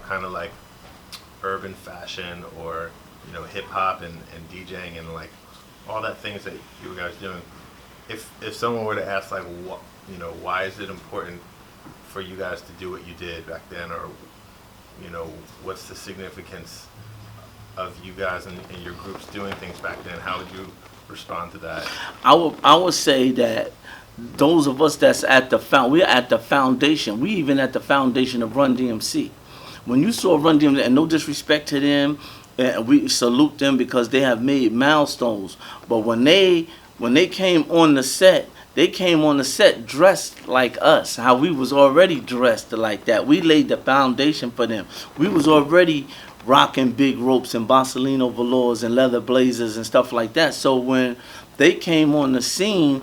kind of like urban fashion or, you know, hip hop and DJing and like all that things that you guys doing, if someone were to ask like, what, you know, why is it important for you guys to do what you did back then, or, you know, what's the significance of you guys and your groups doing things back then, how would you respond to that? I would say that those of us that's we're at the foundation. We even at the foundation of Run DMC. When you saw Run DMC, and no disrespect to them, and we salute them because they have made milestones. But when they came on the set, they came on the set dressed like us, how we was already dressed like that. We laid the foundation for them. We was already rocking big ropes and Borsalino velours and leather blazers and stuff like that. So when they came on the scene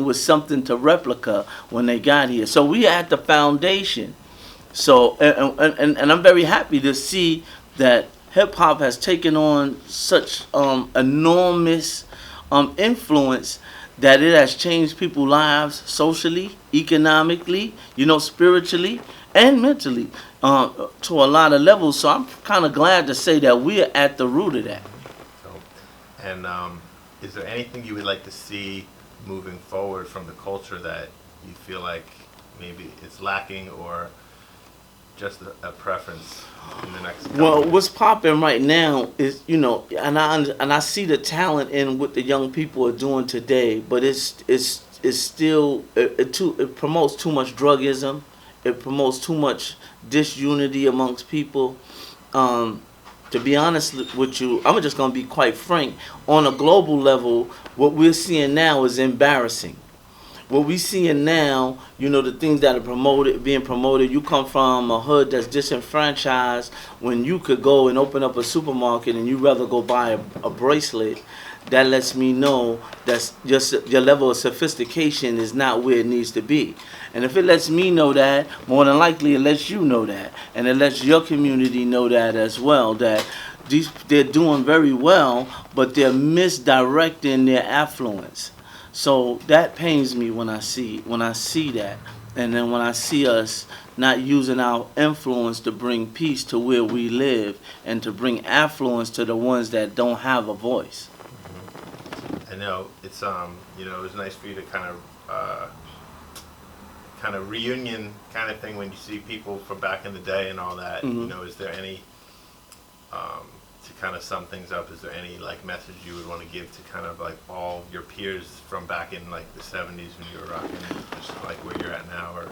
with something to replica when they got here. So we at the foundation. So and I'm very happy to see that hip hop has taken on such enormous influence that it has changed people's lives socially, economically, you know, spiritually and mentally to a lot of levels. So I'm kind of glad to say that we're at the root of that. So, and is there anything you would like to see moving forward from the culture that you feel like maybe it's lacking, or just a preference in the next couple Well, years? what's popping right now is, you know, and I see the talent in what the young people are doing today, but it's still it promotes too much drugism. It promotes too much disunity amongst people. To be honest with you, I'm just gonna be quite frank. On a global level, what we're seeing now is embarrassing. What we seeing now, you know, the things that are being promoted. You come from a hood that's disenfranchised, when you could go and open up a supermarket and you rather go buy a bracelet. That lets me know that just your level of sophistication is not where it needs to be. And if it lets me know that, more than likely it lets you know that, and it lets your community know that as well. That they're doing very well, but they're misdirecting their affluence. So that pains me when I see that, and then when I see us not using our influence to bring peace to where we live and to bring affluence to the ones that don't have a voice. I know it's you know, it was nice for you to kind of reunion kind of thing when you see people from back in the day and all that. Mm-hmm. You know, is there any to kind of sum things up? Is there any like message you would want to give to kind of like all your peers from back in like the '70s when you were rocking, just like where you're at now? Or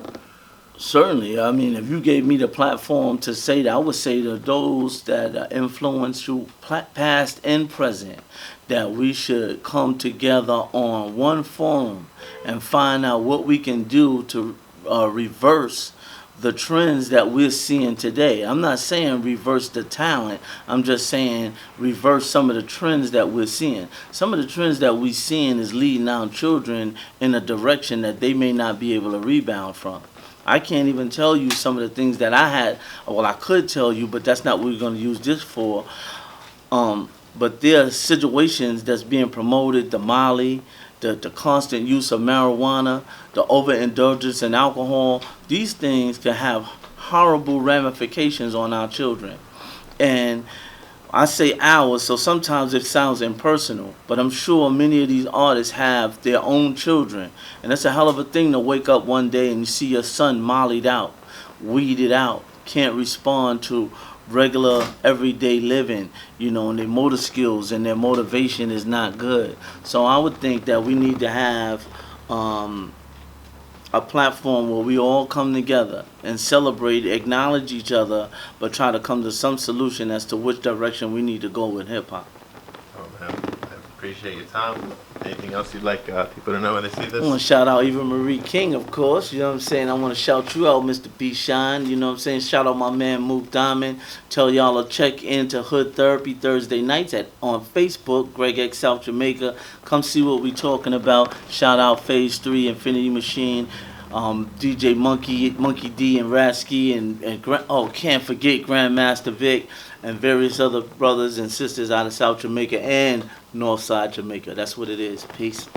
Certainly. I mean, if you gave me the platform to say that, I would say to those that are influential, past and present, that we should come together on one forum and find out what we can do to reverse the trends that we're seeing today. I'm not saying reverse the talent. I'm just saying reverse some of the trends that we're seeing. Some of the trends that we're seeing is leading our children in a direction that they may not be able to rebound from. I can't even tell you some of the things that I had. Well, I could tell you, but that's not what we're going to use this for. But there are situations that's being promoted, the Molly, the constant use of marijuana, the overindulgence in alcohol. These things can have horrible ramifications on our children. And I say ours, so sometimes it sounds impersonal, but I'm sure many of these artists have their own children. And it's a hell of a thing to wake up one day and you see your son mollied out, weeded out, can't respond to regular everyday living, you know, and their motor skills and their motivation is not good. So I would think that we need to have a platform where we all come together and celebrate, acknowledge each other, but try to come to some solution as to which direction we need to go with hip hop. oh man, I appreciate your time. Anything else you'd like people to know when they see I this? want to shout out Eva Marie King, of course. You know what I'm saying? I want to shout you out, Mr. B. Shine. You know what I'm saying? Shout out my man, Mook Diamond. Tell y'all to check into Hood Therapy Thursday nights on Facebook, Greg X South Jamaica. Come see what we talking about. Shout out Phase 3, Infinity Machine, DJ Monkey D and Rasky, and can't forget Grandmaster Vic and various other brothers and sisters out of South Jamaica and Northside Jamaica. That's what it is. Peace.